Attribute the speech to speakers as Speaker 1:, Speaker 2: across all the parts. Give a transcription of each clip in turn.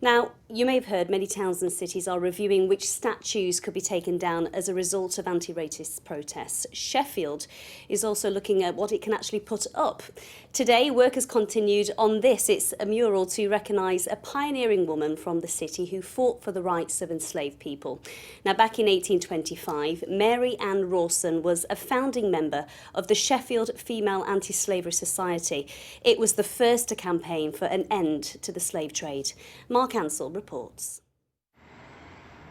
Speaker 1: Now, you may have heard many towns and cities are reviewing which statues could be taken down as a result of anti-racist protests. Sheffield is also looking at what it can actually put up. Today, work has continued on this. It's a mural to recognise a pioneering woman from the city who fought for the rights of enslaved people. Now, back in 1825, Mary Ann Rawson was a founding member of the Sheffield Female Anti-Slavery Society. It was the first to campaign for an end to the slave trade. Mark Ansell reports.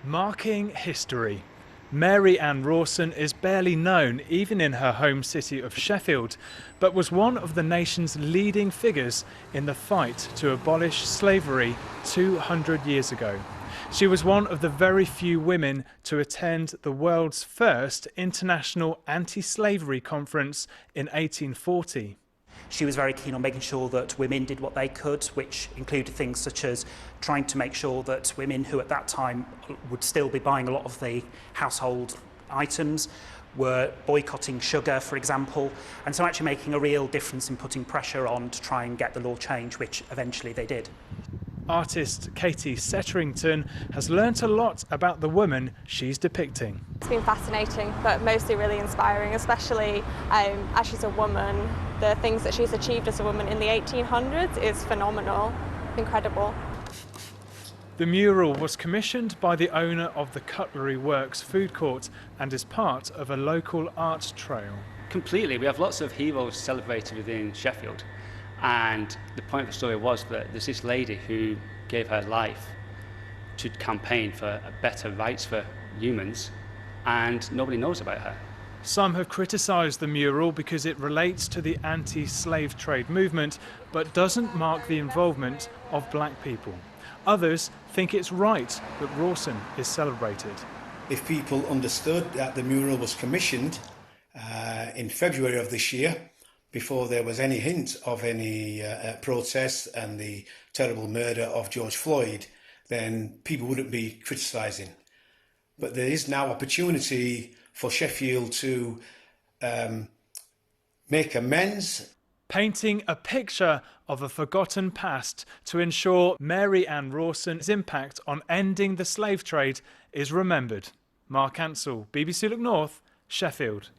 Speaker 2: Marking history. Mary Ann Rawson is barely known even in her home city of Sheffield, but was one of the nation's leading figures in the fight to abolish slavery 200 years ago. She was one of the very few women to attend the world's first international anti-slavery conference in 1840.
Speaker 3: She was very keen on making sure that women did what they could, which included things such as trying to make sure that women who at that time would still be buying a lot of the household items were boycotting sugar, for example, and so actually making a real difference in putting pressure on to try and get the law changed, which eventually they did.
Speaker 2: Artist Katie Setterington has learnt a lot about the woman she's depicting.
Speaker 4: It's been fascinating, but mostly really inspiring, especially as she's a woman. The things that she's achieved as a woman in the 1800s is phenomenal, incredible.
Speaker 2: The mural was commissioned by the owner of the Cutlery Works food court and is part of a local art trail.
Speaker 5: Completely. We have lots of heroes celebrated within Sheffield. And the point of the story was that there's this lady who gave her life to campaign for better rights for humans, and nobody knows about her.
Speaker 2: Some have criticised the mural because it relates to the anti-slave trade movement, but doesn't mark the involvement of black people. Others think it's right that Rawson is celebrated.
Speaker 6: If people understood that the mural was commissioned in February of this year, before there was any hint of any protests and the terrible murder of George Floyd, then people wouldn't be criticising. But there is now opportunity for Sheffield to make amends.
Speaker 2: Painting a picture of a forgotten past to ensure Mary Ann Rawson's impact on ending the slave trade is remembered. Mark Ansell, BBC Look North, Sheffield.